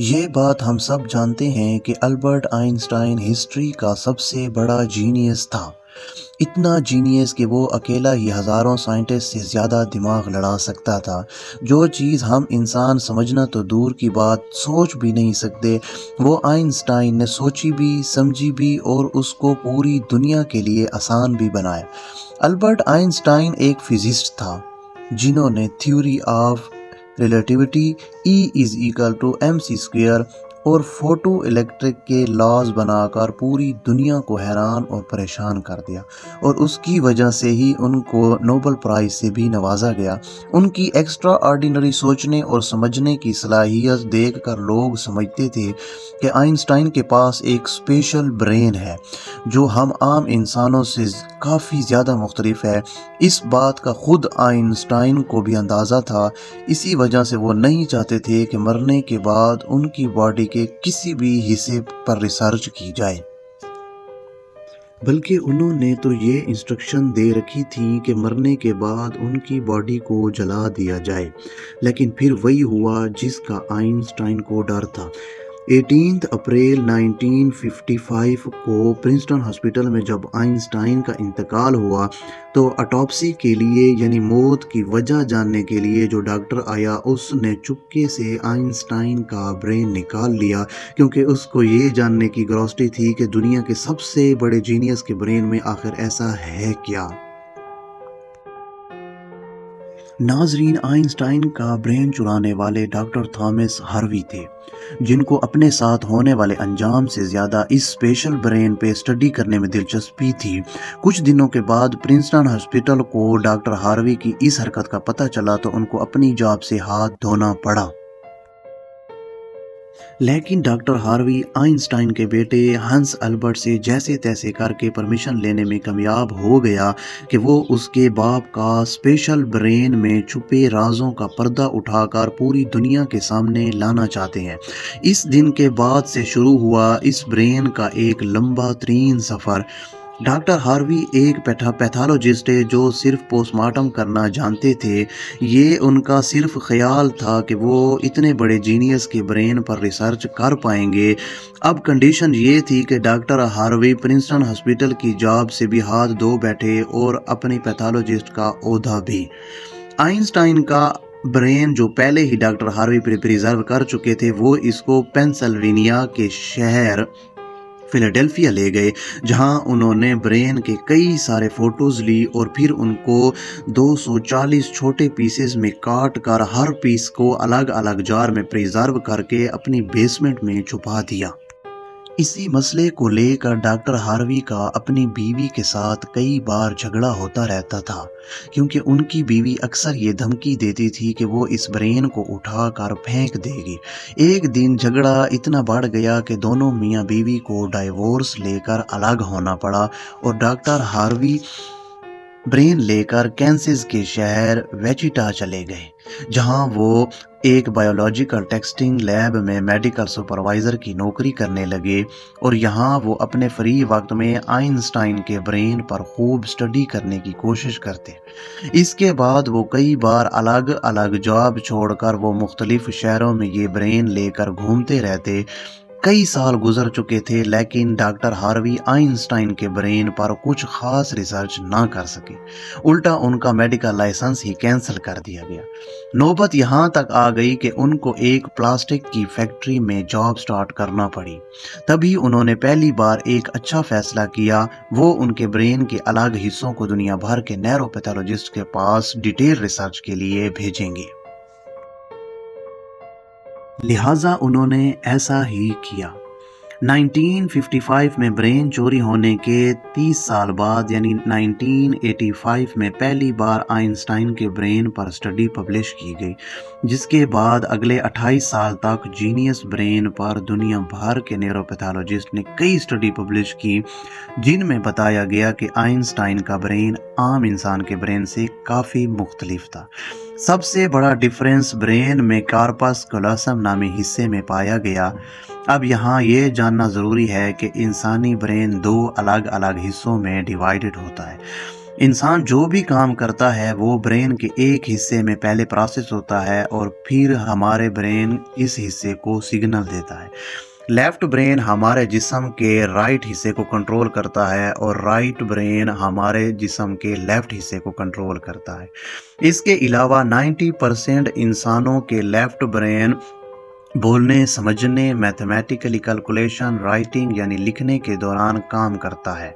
یہ بات ہم سب جانتے ہیں کہ البرٹ آئنسٹائن ہسٹری کا سب سے بڑا جینیس تھا۔ اتنا جینیس کہ وہ اکیلا ہی ہزاروں سائنٹسٹ سے زیادہ دماغ لڑا سکتا تھا۔ جو چیز ہم انسان سمجھنا تو دور کی بات سوچ بھی نہیں سکتے، وہ آئنسٹائن نے سوچی بھی، سمجھی بھی اور اس کو پوری دنیا کے لیے آسان بھی بنایا۔ البرٹ آئنسٹائن ایک فزسسٹ تھا جنہوں نے تھیوری آف ریلیٹیوٹی E=mc² اور فوٹو الیکٹرک کے لاز بنا کر پوری دنیا کو حیران اور پریشان کر دیا، اور اس کی وجہ سے ہی ان کو نوبل پرائز سے بھی نوازا گیا۔ ان کی ایکسٹرا آرڈینری سوچنے اور سمجھنے کی صلاحیت دیکھ کر لوگ سمجھتے تھے کہ آئنسٹائن کے پاس ایک اسپیشل برین ہے جو ہم عام انسانوں سے کافی زیادہ مختلف ہے۔ اس بات کا خود آئنسٹائن کو بھی اندازہ تھا، اسی وجہ سے وہ نہیں چاہتے تھے کہ مرنے کے بعد ان کی باڈی کے کسی بھی حصے پر ریسرچ کی جائے، بلکہ انہوں نے تو یہ انسٹرکشن دے رکھی تھی کہ مرنے کے بعد ان کی باڈی کو جلا دیا جائے۔ لیکن پھر وہی ہوا جس کا آئنسٹائن کو ڈر تھا۔ 18 اپریل 1955 کو پرنسٹن ہاسپٹل میں جب آئنسٹائن کا انتقال ہوا تو اٹاپسی کے لیے یعنی موت کی وجہ جاننے کے لیے جو ڈاکٹر آیا اس نے چپکے سے آئنسٹائن کا برین نکال لیا، کیونکہ اس کو یہ جاننے کی کیوریوسٹی تھی کہ دنیا کے سب سے بڑے جینیس کے برین میں آخر ایسا ہے کیا۔ ناظرین، آئنسٹائن کا برین چرانے والے ڈاکٹر تھامس ہاروی تھے، جن کو اپنے ساتھ ہونے والے انجام سے زیادہ اس اسپیشل برین پہ اسٹڈی کرنے میں دلچسپی تھی۔ کچھ دنوں کے بعد پرنسٹن ہاسپٹل کو ڈاکٹر ہاروی کی اس حرکت کا پتہ چلا تو ان کو اپنی جاب سے ہاتھ دھونا پڑا۔ لیکن ڈاکٹر ہاروی آئنسٹائن کے بیٹے ہنس البرٹ سے جیسے تیسے کر کے پرمیشن لینے میں کامیاب ہو گیا کہ وہ اس کے باپ کا اسپیشل برین میں چھپے رازوں کا پردہ اٹھا کر پوری دنیا کے سامنے لانا چاہتے ہیں۔ اس دن کے بعد سے شروع ہوا اس برین کا ایک لمبا ترین سفر۔ ڈاکٹر ہاروی ایک پیتھالوجسٹ ہے جو صرف پوسٹ مارٹم کرنا جانتے تھے۔ یہ ان کا صرف خیال تھا کہ وہ اتنے بڑے جینیس کے برین پر ریسرچ کر پائیں گے۔ اب کنڈیشن یہ تھی کہ ڈاکٹر ہاروی پرنسٹن ہاسپٹل کی جاب سے بھی ہاتھ دھو بیٹھے اور اپنی پیتھالوجسٹ کا عہدہ بھی۔ آئنسٹائن کا برین جو پہلے ہی ڈاکٹر ہاروی پریزرو کر چکے تھے، وہ اس کو پینسلوینیا کے شہر فیلاڈیلفیا لے گئے، جہاں انہوں نے برین کے کئی سارے فوٹوز لی اور پھر ان کو 240 چھوٹے پیسز میں کاٹ کر ہر پیس کو الگ الگ جار میں پریزرو کر کے اپنی بیسمنٹ میں چھپا دیا۔ اسی مسئلے کو لے کر ڈاکٹر ہاروی کا اپنی بیوی کے ساتھ کئی بار جھگڑا ہوتا رہتا تھا، کیونکہ ان کی بیوی اکثر یہ دھمکی دیتی تھی کہ وہ اس برین کو اٹھا کر پھینک دے گی۔ ایک دن جھگڑا اتنا بڑھ گیا کہ دونوں میاں بیوی کو ڈائیورس لے کر الگ ہونا پڑا اور ڈاکٹر ہاروی برین لے کر کینسس کے شہر ویچیٹا چلے گئے، جہاں وہ ایک بایولوجیکل ٹیسٹنگ لیب میں میڈیکل سپروائزر کی نوکری کرنے لگے، اور یہاں وہ اپنے فری وقت میں آئنسٹائن کے برین پر خوب اسٹڈی کرنے کی کوشش کرتے۔ اس کے بعد وہ کئی بار الگ الگ جاب چھوڑ کر وہ مختلف شہروں میں یہ برین لے کر گھومتے رہتے۔ کئی سال گزر چکے تھے لیکن ڈاکٹر ہاروی آئنسٹائن کے برین پر کچھ خاص ریسرچ نہ کر سکے، الٹا ان کا میڈیکل لائسنس ہی کینسل کر دیا گیا۔ نوبت یہاں تک آ گئی کہ ان کو ایک پلاسٹک کی فیکٹری میں جاب سٹارٹ کرنا پڑی۔ تبھی انہوں نے پہلی بار ایک اچھا فیصلہ کیا، وہ ان کے برین کے الگ حصوں کو دنیا بھر کے نیورو پیتھولوجسٹ کے پاس ڈیٹیل ریسرچ کے لیے بھیجیں گے۔ لہٰذا انہوں نے ایسا ہی کیا۔ 1955 میں برین چوری ہونے کے 30 سال بعد یعنی 1985 میں پہلی بار آئنسٹائن کے برین پر اسٹڈی پبلش کی گئی، جس کے بعد اگلے 28 سال تک جینیس برین پر دنیا بھر کے نیورو پیتھولوجسٹ نے کئی اسٹڈی پبلش کی، جن میں بتایا گیا کہ آئنسٹائن کا برین عام انسان کے برین سے کافی مختلف تھا۔ سب سے بڑا ڈفرینس برین میں کارپس کالوسم نامی حصے میں پایا گیا۔ اب یہاں یہ جاننا ضروری ہے کہ انسانی برین دو الگ الگ حصوں میں ڈیوائیڈڈ ہوتا ہے۔ انسان جو بھی کام کرتا ہے وہ برین کے ایک حصے میں پہلے پروسیس ہوتا ہے اور پھر ہمارے برین اس حصے کو سگنل دیتا ہے۔ لیفٹ برین ہمارے جسم کے رائٹ حصے کو کنٹرول کرتا ہے اور رائٹ برین ہمارے جسم کے لیفٹ حصے کو کنٹرول کرتا ہے۔ اس کے علاوہ 90% انسانوں کے لیفٹ برین بولنے، سمجھنے، میتھمیٹیکلی کیلکولیشن، رائٹنگ یعنی لکھنے کے دوران کام کرتا ہے،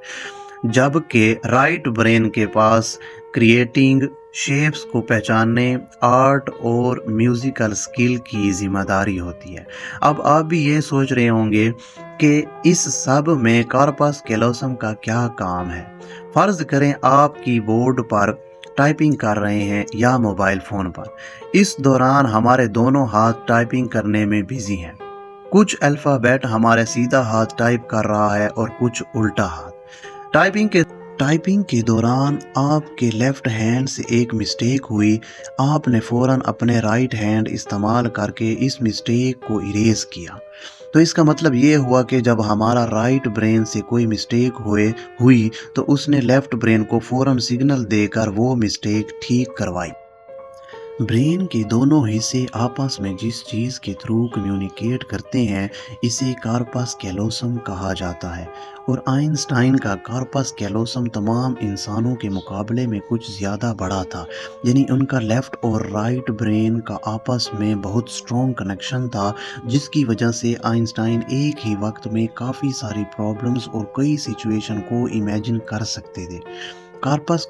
جبکہ رائٹ برین کے پاس کریٹنگ، شیپس کو پہچاننے، آرٹ اور میوزیکل سکل کی ذمہ داری ہوتی ہے۔ اب آپ بھی یہ سوچ رہے ہوں گے کہ اس سب میں کارپس کیلوسم کا کیا کام ہے؟ فرض کریں آپ کی بورڈ پر ٹائپنگ کر رہے ہیں یا موبائل فون پر۔ اس دوران ہمارے دونوں ہاتھ ٹائپنگ کرنے میں بزی ہیں۔ کچھ الفابیٹ ہمارے سیدھا ہاتھ ٹائپ کر رہا ہے اور کچھ الٹا ہاتھ۔ ٹائپنگ کے دوران آپ کے لیفٹ ہینڈ سے ایک مسٹیک ہوئی، آپ نے فوراً اپنے رائٹ ہینڈ استعمال کر کے اس مسٹیک کو اریز کیا۔ تو اس کا مطلب یہ ہوا کہ جب ہمارا رائٹ برین سے کوئی مسٹیک ہوئی تو اس نے لیفٹ برین کو فوراً سگنل دے کر وہ مسٹیک ٹھیک کروائی۔ برین کے دونوں حصے آپس میں جس چیز کے تھرو کمیونیکیٹ کرتے ہیں اسے کارپس کیلوسم کہا جاتا ہے، اور آئنسٹائن کا کارپس کیلوسم تمام انسانوں کے مقابلے میں کچھ زیادہ بڑا تھا، یعنی ان کا لیفٹ اور رائٹ برین کا آپس میں بہت سٹرونگ کنیکشن تھا، جس کی وجہ سے آئنسٹائن ایک ہی وقت میں کافی ساری پرابلمز اور کئی سچویشن کو امیجن کر سکتے تھے۔ کارپس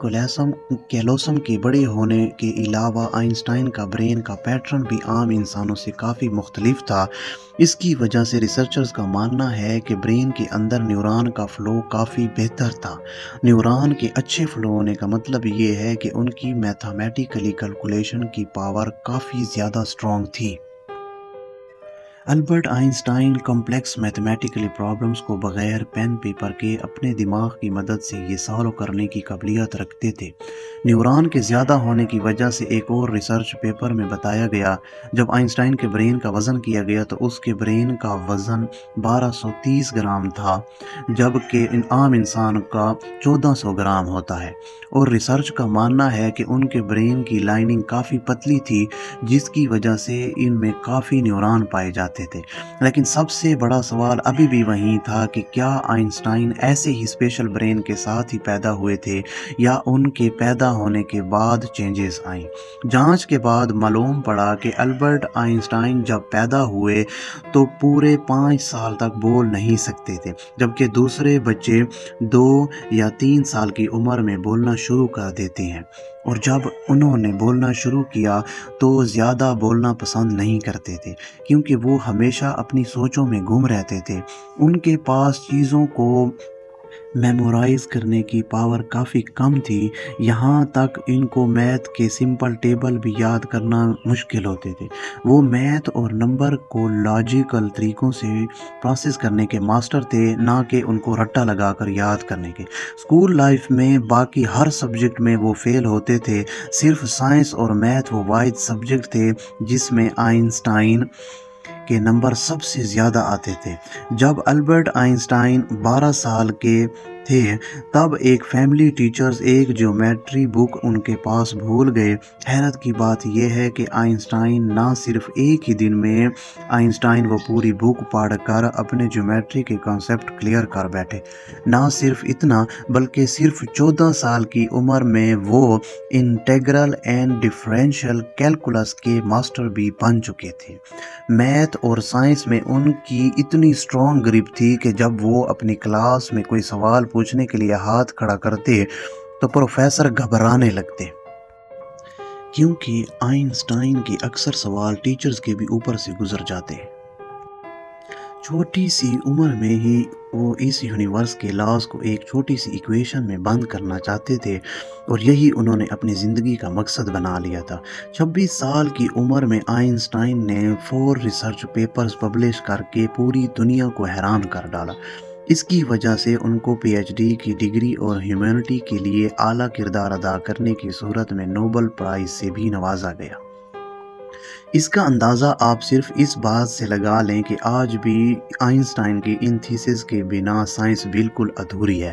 کیلوسم کے بڑے ہونے کے علاوہ آئنسٹائن کا برین کا پیٹرن بھی عام انسانوں سے کافی مختلف تھا۔ اس کی وجہ سے ریسرچرز کا ماننا ہے کہ برین کے اندر نیورون کا فلو کافی بہتر تھا۔ نیورون کے اچھے فلو ہونے کا مطلب یہ ہے کہ ان کی میتھمیٹیکلی کیلکولیشن کی پاور کافی زیادہ سٹرونگ تھی۔ Albert Einstein complex mathematically problems کو بغیر پین پیپر کے اپنے دماغ کی مدد سے یہ سالو کرنے کی قابلیت رکھتے تھے۔ نیورون کے زیادہ ہونے کی وجہ سے ایک اور ریسرچ پیپر میں بتایا گیا، جب آئنسٹائن کے برین کا وزن کیا گیا تو اس کے برین کا وزن 1230 گرام تھا، جبکہ عام انسان کا 1400 گرام ہوتا ہے، اور ریسرچ کا ماننا ہے کہ ان کے برین کی لائننگ کافی پتلی تھی، جس کی وجہ سے ان میں کافی نیورون پائے جاتے تھے۔ لیکن سب سے بڑا سوال ابھی بھی وہی تھا کہ کیا آئنسٹائن ایسے ہی اسپیشل برین کے ساتھ ہی پیدا ہوئے تھے یا ان کے پیدا ہونے کے بعد چینجز آئیں؟ جانچ کے بعد معلوم پڑا کہ البرٹ آئنسٹائن جب پیدا ہوئے تو پورے 5 سال تک بول نہیں سکتے تھے، جبکہ دوسرے بچے 2 یا 3 سال کی عمر میں بولنا شروع کر دیتے ہیں، اور جب انہوں نے بولنا شروع کیا تو زیادہ بولنا پسند نہیں کرتے تھے، کیونکہ وہ ہمیشہ اپنی سوچوں میں گم رہتے تھے۔ ان کے پاس چیزوں کو میمورائز کرنے کی پاور کافی کم تھی، یہاں تک ان کو میتھ کے سمپل ٹیبل بھی یاد کرنا مشکل ہوتے تھے۔ وہ میتھ اور نمبر کو لاجیکل طریقوں سے پروسیس کرنے کے ماسٹر تھے، نہ کہ ان کو رٹا لگا کر یاد کرنے کے۔ اسکول لائف میں باقی ہر سبجیکٹ میں وہ فیل ہوتے تھے، صرف سائنس اور میتھ وہ واحد سبجیکٹ تھے جس میں آئنسٹائن کے نمبر سب سے زیادہ آتے تھے۔ جب البرٹ آئنسٹائن 12 سال کے تھے تب ایک فیملی ٹیچرز ایک جیومیٹری بک ان کے پاس بھول گئے۔ حیرت کی بات یہ ہے کہ آئنسٹائن نہ صرف ایک ہی دن میں وہ پوری بک پڑھ کر اپنے جیومیٹری کے کانسیپٹ کلیئر کر بیٹھے، نہ صرف اتنا بلکہ صرف 14 سال کی عمر میں وہ انٹیگرل اینڈ ڈفرینشیل کیلکولس کے ماسٹر بھی بن چکے تھے۔ میتھ اور سائنس میں ان کی اتنی سٹرونگ گرپ تھی کہ جب وہ اپنی کلاس میں کوئی سوال پوچھنے کے لیے ہاتھ کھڑا کرتے تو پروفیسر گھبرانے لگتے، کیونکہ آئنسٹائن کے اکثر سوال ٹیچرز کے بھی اوپر سے گزر جاتے۔ چھوٹی سی عمر میں ہی وہ اس یونیورس کے لاز کو ایک چھوٹی سی ایکویشن میں بند کرنا چاہتے تھے، اور یہی انہوں نے اپنی زندگی کا مقصد بنا لیا تھا۔ 26 سال کی عمر میں آئنسٹائن نے 4 ریسرچ پیپرز پبلش کر کے پوری دنیا کو حیران کر ڈالا۔ اس کی وجہ سے ان کو پی ایچ ڈی کی ڈگری اور ہیومینٹی کے لیے اعلیٰ کردار ادا کرنے کی صورت میں نوبل پرائز سے بھی نوازا گیا۔ اس کا اندازہ آپ صرف اس بات سے لگا لیں کہ آج بھی آئنسٹائن کی ان تھیسز کے بنا سائنس بالکل ادھوری ہے۔